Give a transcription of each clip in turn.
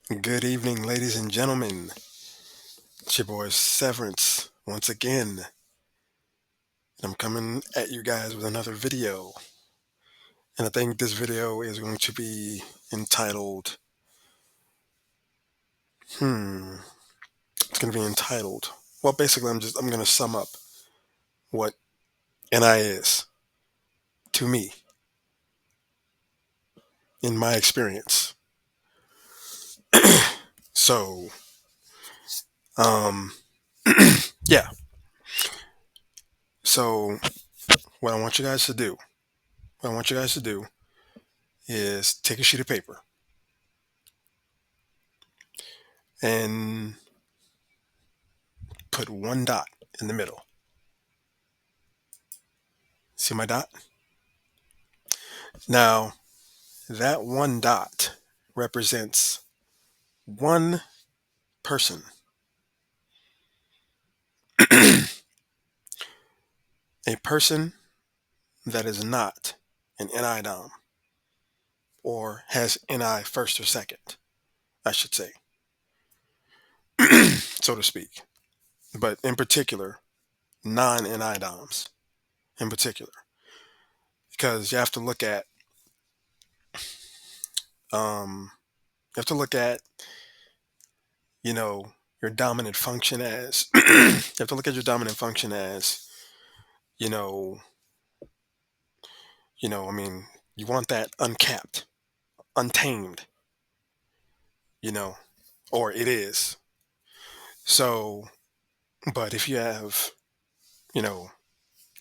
Good evening, ladies and gentlemen. It's your boy Severance once again. I'm coming at you guys with another video. And I think this video is going to be entitled, hmm, it's going to be entitled, well, basically, I'm going to sum up what NI is to me, in my experience. So, um, yeah. So, what I want you guys to do, what I want you guys to do is take a sheet of paper and put one dot in the middle. See my dot? Now, that one dot represents one person, a person that is not an NI-DOM or has NI first or second, I should say, so to speak. But in particular, non-NI-DOMs in particular, because um, you have to look at, you know, your dominant function as, you have to look at your dominant function as, you know, I mean, you want that uncapped, untamed, you know, or it is. So, but if you have, you know,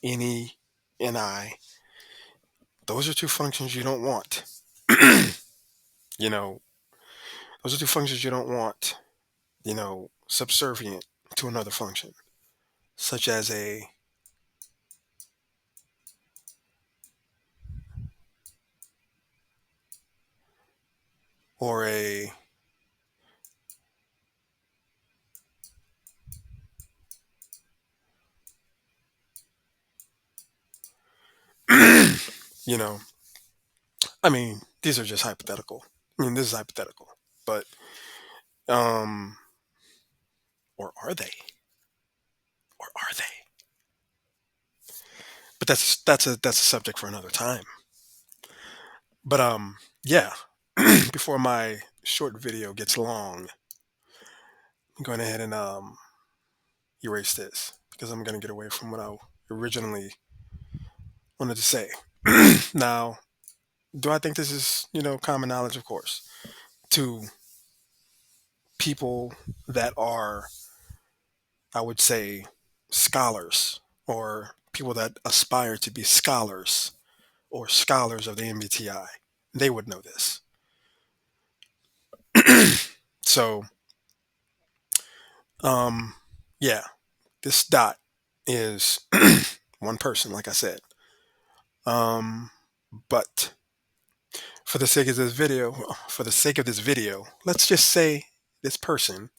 any, ni, those are two functions you don't want. you know, those are two functions you don't want, subservient to another function, such as a, or a, you know, I mean, these are just hypothetical. I mean, this is hypothetical, but, um, or are they? Or are they? But that's a subject for another time. But yeah. Before my short video gets long, I'm going ahead and erase this because I'm going to get away from what I originally wanted to say. Now, do I think this is, common knowledge? Of course. To people that are, I would say, scholars, or people that aspire to be scholars or scholars of the MBTI, they would know this. So, um, yeah, this dot is one person, like I said. Um, but for the sake of this video, let's just say this person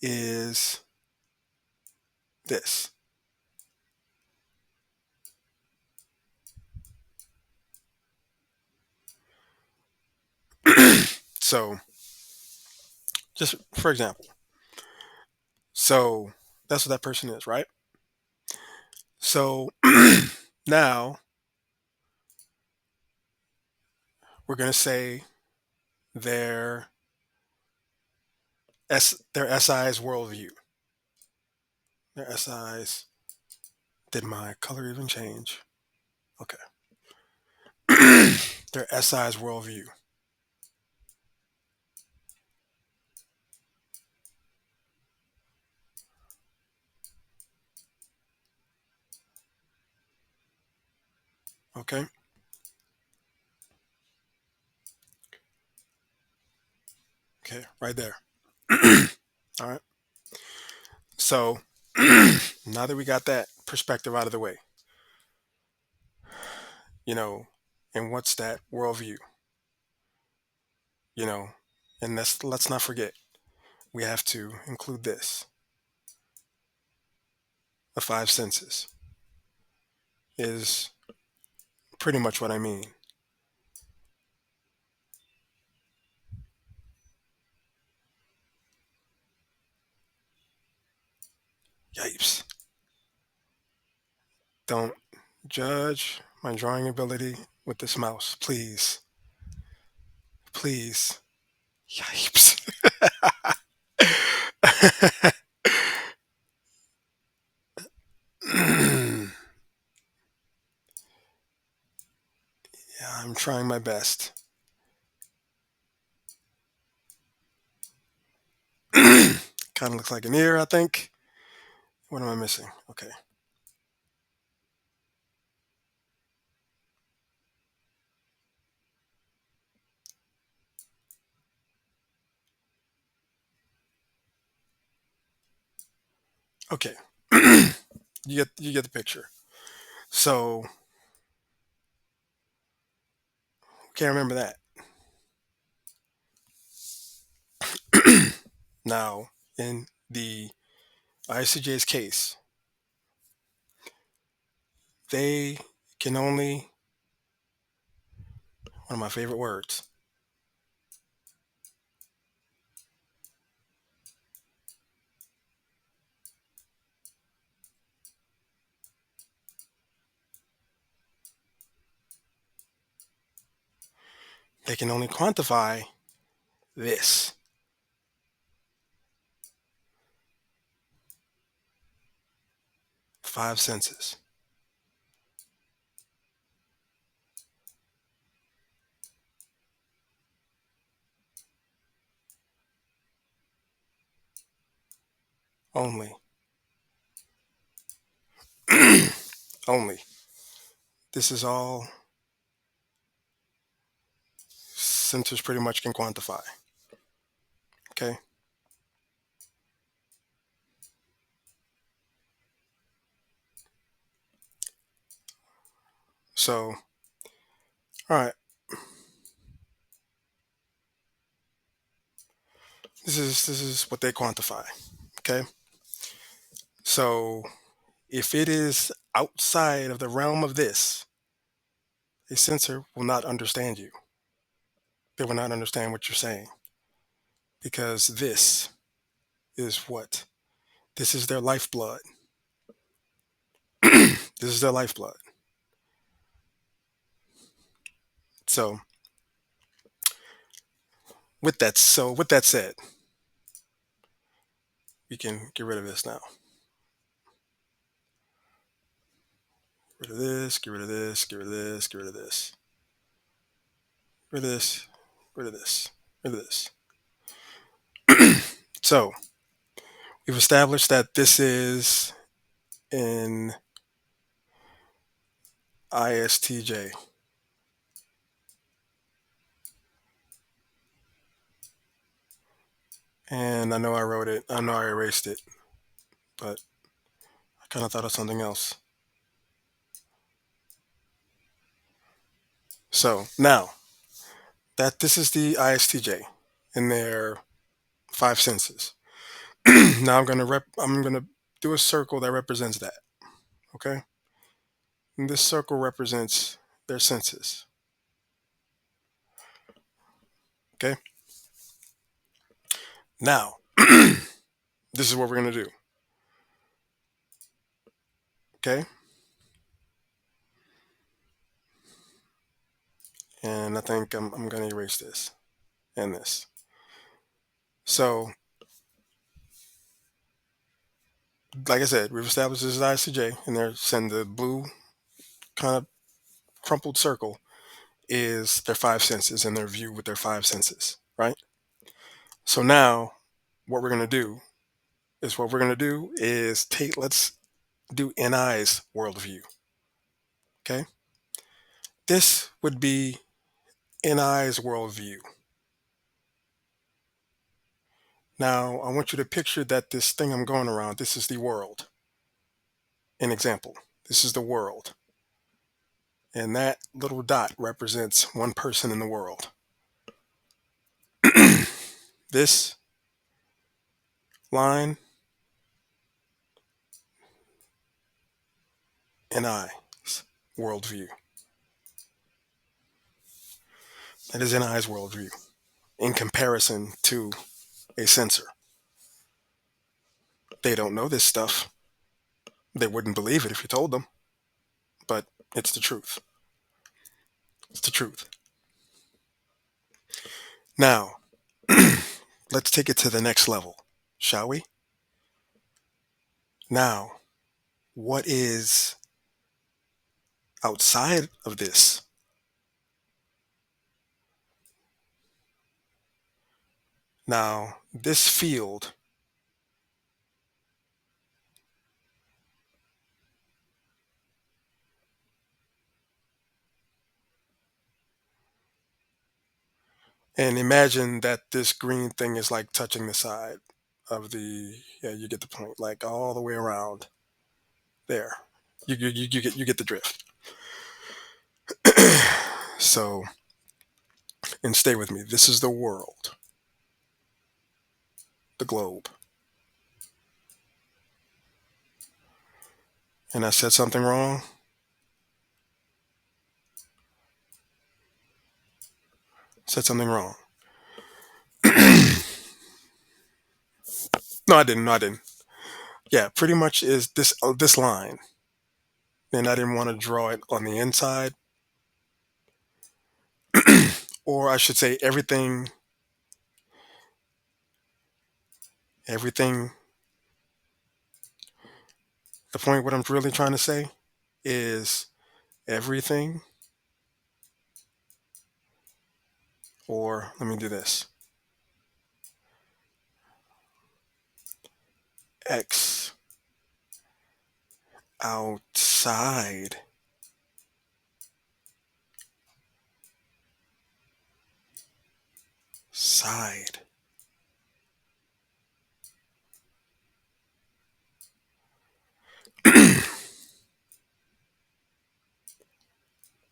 is this. So, just for example, so that's what that person is, right? So now we're gonna say their their SI's worldview. Their SI's. Did my color even change? Okay. Their SI's worldview. Okay. Okay. Right there. All right. So now that we got that perspective out of the way, you know, and what's that worldview? You know, and let's not forget, we have to include this. The five senses is pretty much what I mean. Yipes. Don't judge my drawing ability with this mouse, please. Please. Yipes. Yeah, I'm trying my best. Kind of looks like an ear, I think. What am I missing? Okay. Okay. You get the picture. So can't remember that. Now, in the ICJ's case, they can only, one of my favorite words, they can only quantify this. Five senses. Only. Only. This is all sensors pretty much can quantify. Okay. So, all right. This is what they quantify. Okay. So if it is outside of the realm of this, a sensor will not understand you. They will not understand what you're saying because this is what? This is their lifeblood. This is their lifeblood. So with that said, we can get rid of this now. Get rid of this, get rid of this, get rid of this, get rid of this. Rid of this, rid of this, rid of this. So we've established that this is an ISTJ. And I know I wrote it, I know I erased it, but I kind of thought of something else. So now that this is the ISTJ in their five senses. Now I'm gonna do a circle that represents that. Okay? And this circle represents their senses. Okay? Now, this is what we're gonna do. Okay? And I think I'm gonna erase this and this. So, like I said, we've established this is ICJ, and they're send the blue kind of crumpled circle is their five senses and their view with their five senses, right? So now what we're gonna do is let's do NI's worldview. Okay? This would be NI's worldview. Now I want you to picture that this thing I'm going around, this is the world. An example. This is the world. And that little dot represents one person in the world. This line, NI's worldview. That is NI's worldview in comparison to a sensor. They don't know this stuff. They wouldn't believe it if you told them, but it's the truth. It's the truth. Now, let's take it to the next level, shall we? Now, what is outside of this? Now, this field, and imagine that this green thing is like touching the side of the, yeah, you get the point, like all the way around there. You get the drift. So, and stay with me. This is the world, the globe. And I said something wrong. Said something wrong. No, I didn't. No, I didn't. Yeah, pretty much is this line, and I didn't want to draw it on the inside, or I should say everything. The point, what I'm really trying to say, is everything, or let me do this. X outside side.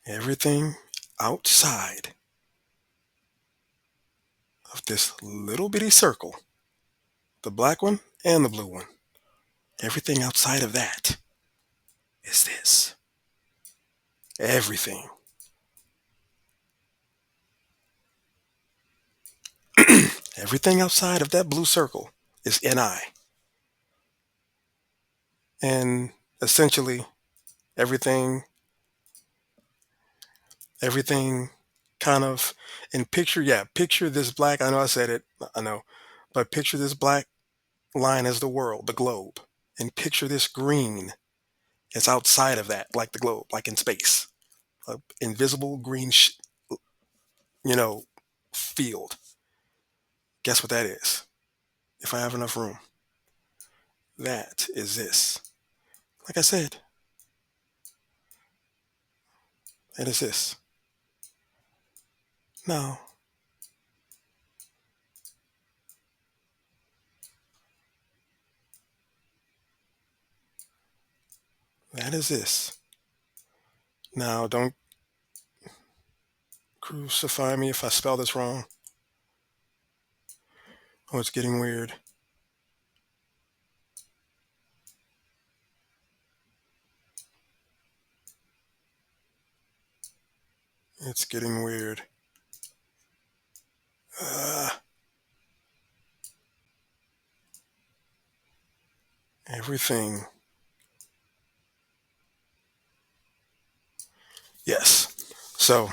Everything outside of this little bitty circle, the black one and the blue one, everything outside of that is this. Everything. Everything outside of that blue circle is NI. And essentially everything, everything kind of, and picture, yeah, picture this black, I know I said it, I know, but picture this black line as the world, the globe. And picture this green as outside of that, like the globe, like in space. A invisible green, you know, field. Guess what that is? If I have enough room, that is this. Like I said, that is this. Now, that is this. Now, don't crucify me if I spell this wrong. Oh, it's getting weird. It's getting weird. Uh, everything. Yes. So,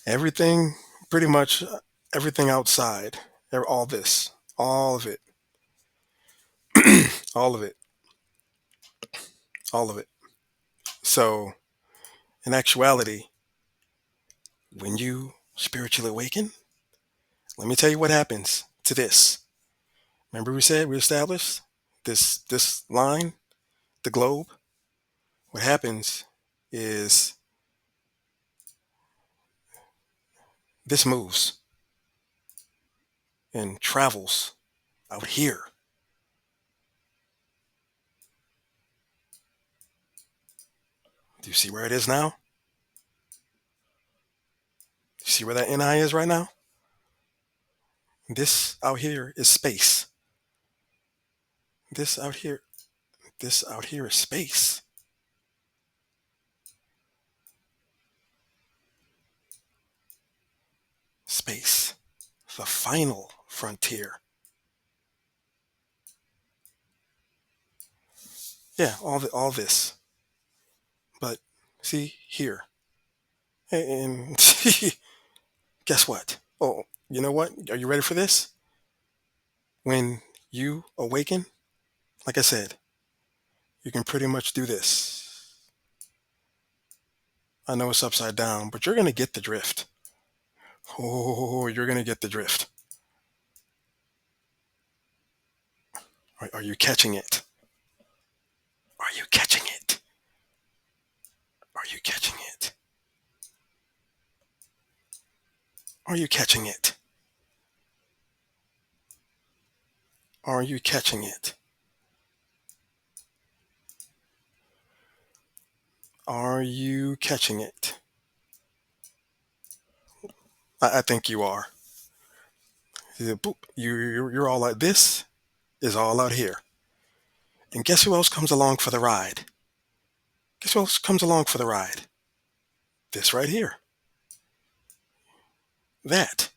everything, pretty much everything outside, all this, all of it, all of it, all of it. So, in actuality, when you spiritually awaken, let me tell you what happens to this. Remember we established this line, the globe. What happens is this moves and travels out here. Do you see where it is now? You see where that NI is right now? This out here is space. This out here, this out here is space. Space. The final frontier. Yeah, all this. But see here, and guess what? Oh, you know what? Are you ready for this? When you awaken, like I said, you can pretty much do this. I know it's upside down, but you're gonna get the drift. Oh, you're gonna get the drift. Are you catching it? Are you catching it? Are you catching it? Are you catching it? Are you catching it? Are you catching it? I think you are. Yeah, boop. You're all like this is all out here. And guess who else comes along for the ride? Guess who else comes along for the ride? This right here. That.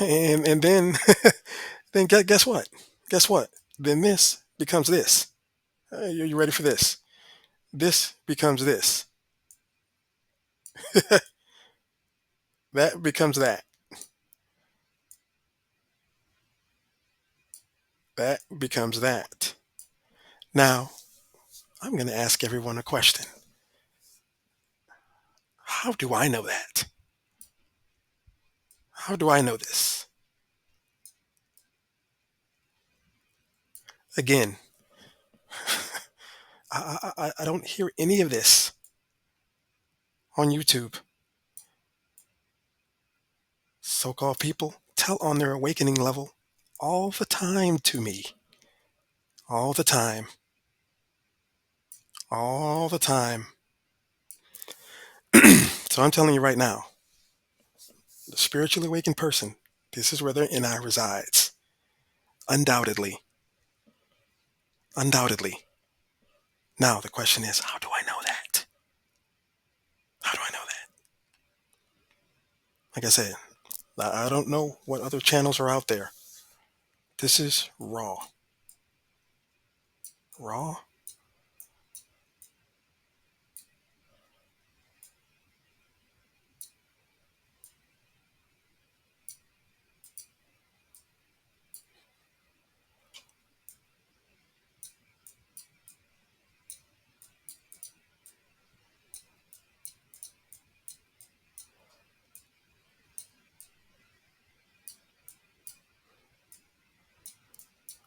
And then then guess what? Guess what? Then this becomes this. You ready for this? This becomes this. That becomes that. That becomes that. Now, I'm going to ask everyone a question. How do I know that? How do I know this? Again, I don't hear any of this on YouTube. So called people tell on their awakening level all the time to me. All the time. All the time. So I'm telling you right now, the spiritually awakened person, this is where their inner resides. Undoubtedly. Undoubtedly. Now the question is, how do I know that? How do I know that? Like I said, I don't know what other channels are out there. This is raw. Raw?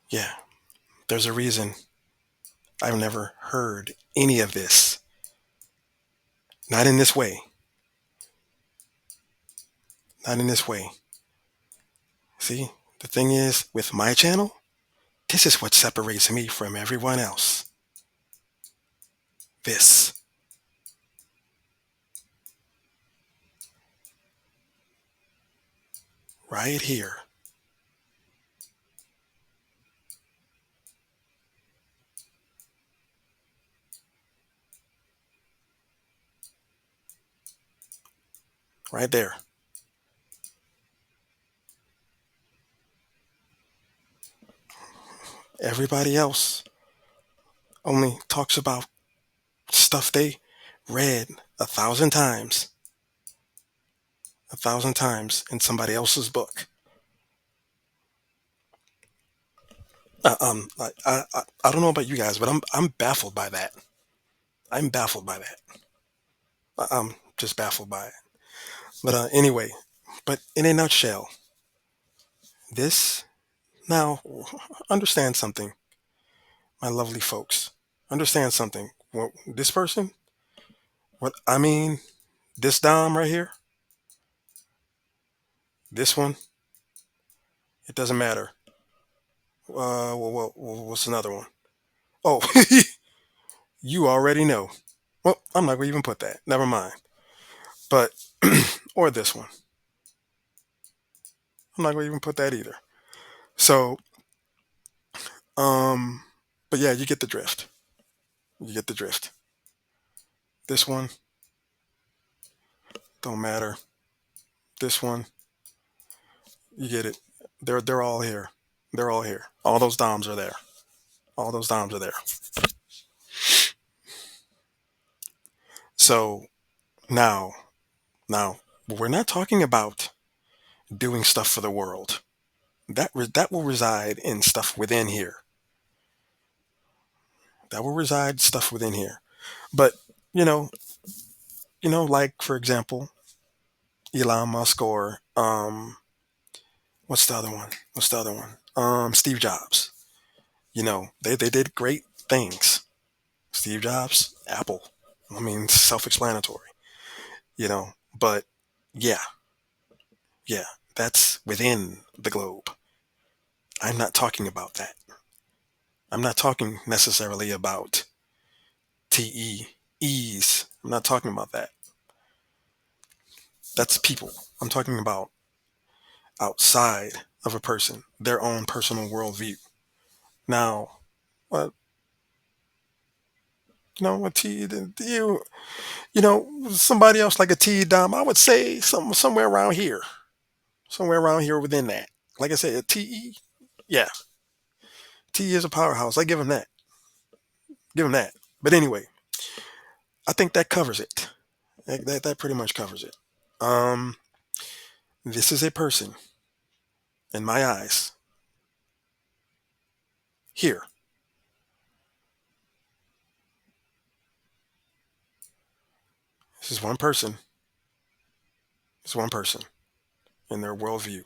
Yeah, there's a reason I've never heard any of this. Not in this way. Not in this way. See, the thing is, with my channel, this is what separates me from everyone else. This. Right here. Right there. Everybody else only talks about stuff they read 1,000 times. 1,000 times in somebody else's book. I don't know about you guys, but I'm baffled by that. I'm baffled by that. I'm just baffled by it. But anyway, but in a nutshell, this now understand something, my lovely folks. Understand something. Well, this person, what I mean, this Dom right here, this one, it doesn't matter. What's another one? Oh, you already know. Well, I'm not gonna even put that. Never mind. But or this one. I'm not gonna even put that either. So, um, but yeah, you get the drift. You get the drift. This one don't matter. This one, you get it. They're all here. They're all here. All those DOMs are there. All those dimes are there. So now, now we're not talking about doing stuff for the world. That will reside in stuff within here. That will reside stuff within here. But you know, like for example, Elon Musk or what's the other one? What's the other one? Steve Jobs. They did great things. Steve Jobs, Apple. I mean, self-explanatory. But yeah, yeah, that's within the globe. I'm not talking about that. I'm not talking necessarily about TEEs. I'm not talking about that. That's people. I'm talking about outside of a person, their own personal worldview. Now, what a T somebody else like a T Dom, I would say somewhere around here within that. Like I said, a TE, yeah, T is a powerhouse. I give him that. Give him that. But anyway, I think that covers it. That pretty much covers it. Um, this is a person in my eyes. Here, this is one person. It's one person in their worldview.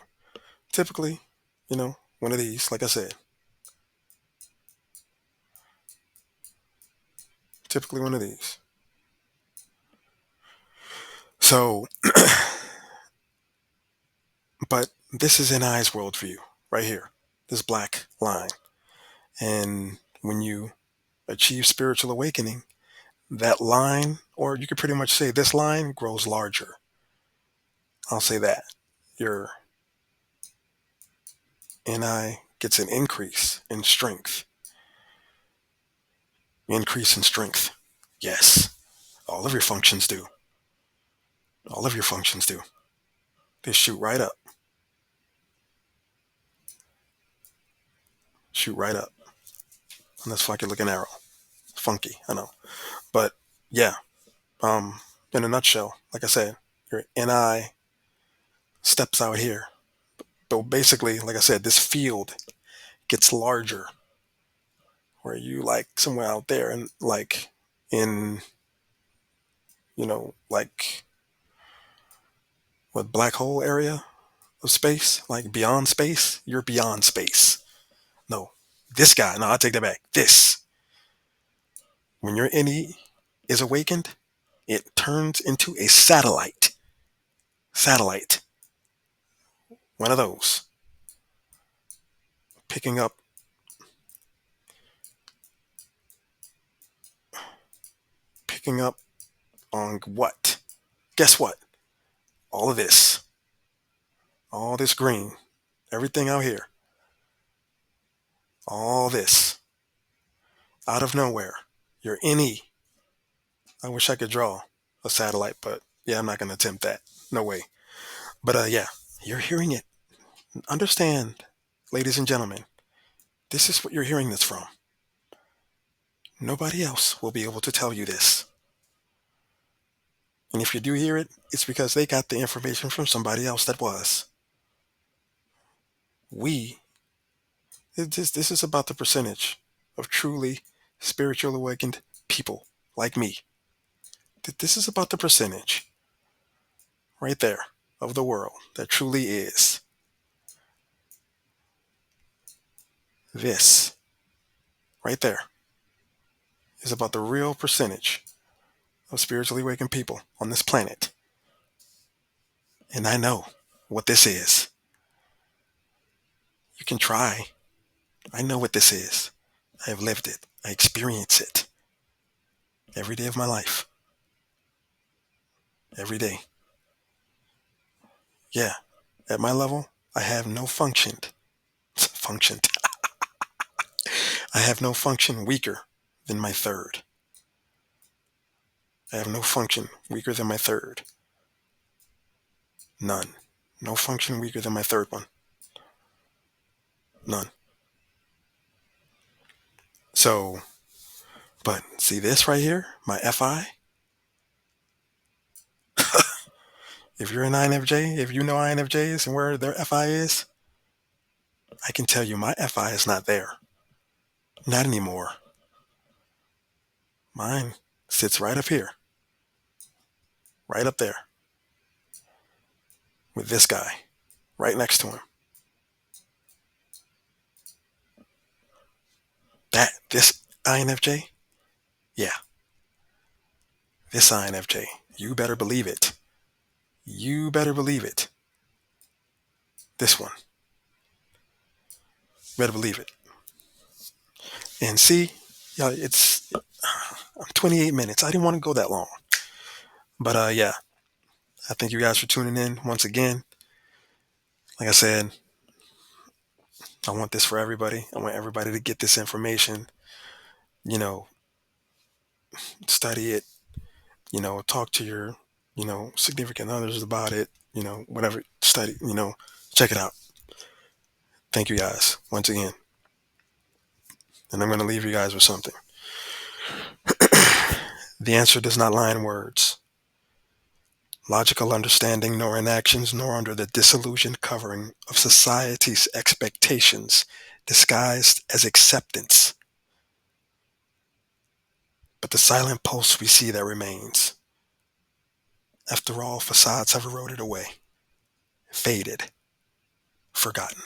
Typically, one of these. Like I said, typically one of these. So, but this is an I's worldview right here. This black line, and when you achieve spiritual awakening, that line, or you could pretty much say this line grows larger. I'll say that. Your NI gets an increase in strength. Increase in strength. Yes. All of your functions do. All of your functions do. They shoot right up. Shoot right up. And that's funky looking arrow. Funky, I know. But yeah, in a nutshell, like I said, your NI steps out here. But basically, like I said, this field gets larger where you like somewhere out there and like in like what black hole area of space, like beyond space, you're beyond space. No, this guy, no, I'll take that back. This, when your NE is awakened, it turns into a satellite. Satellite. One of those. Picking up picking up on what? Guess what? All of this. All this green. Everything out here. All this. Out of nowhere. Your NE. I wish I could draw a satellite, but yeah, I'm not gonna attempt that. No way. But yeah, you're hearing it. Understand, ladies and gentlemen, this is what you're hearing this from. Nobody else will be able to tell you this. And if you do hear it, it's because they got the information from somebody else that was. We, this is about the percentage of truly spiritual awakened people like me. This is about the percentage right there of the world that truly is. This right there is about the real percentage of spiritually awakened people on this planet. And I know what this is. You can try. I know what this is. I have lived it. I experience it every day of my life. Every day. Yeah. At my level, I have no functioned. Functioned. I have no function weaker than my third. I have no function weaker than my third. None. No function weaker than my third one. None. So, but see this right here, my FI. If you're an INFJ, if you know INFJs and where their FI is, I can tell you my FI is not there. Not anymore. Mine sits right up here, right up there, with this guy right next to him. This INFJ, yeah, this INFJ, you better believe it. You better believe it. This one, better believe it. And see, yeah, I'm 28 minutes. I didn't want to go that long, but yeah, I thank you guys for tuning in once again. Like I said, I want this for everybody. I want everybody to get this information. You know, study it. Talk to your, significant others about it. Whatever. Study. Check it out. Thank you guys once again. And I'm going to leave you guys with something. The answer does not lie in words, logical understanding, nor in actions, nor under the disillusioned covering of society's expectations disguised as acceptance. But the silent pulse we see that remains. After all, facades have eroded away, faded, forgotten.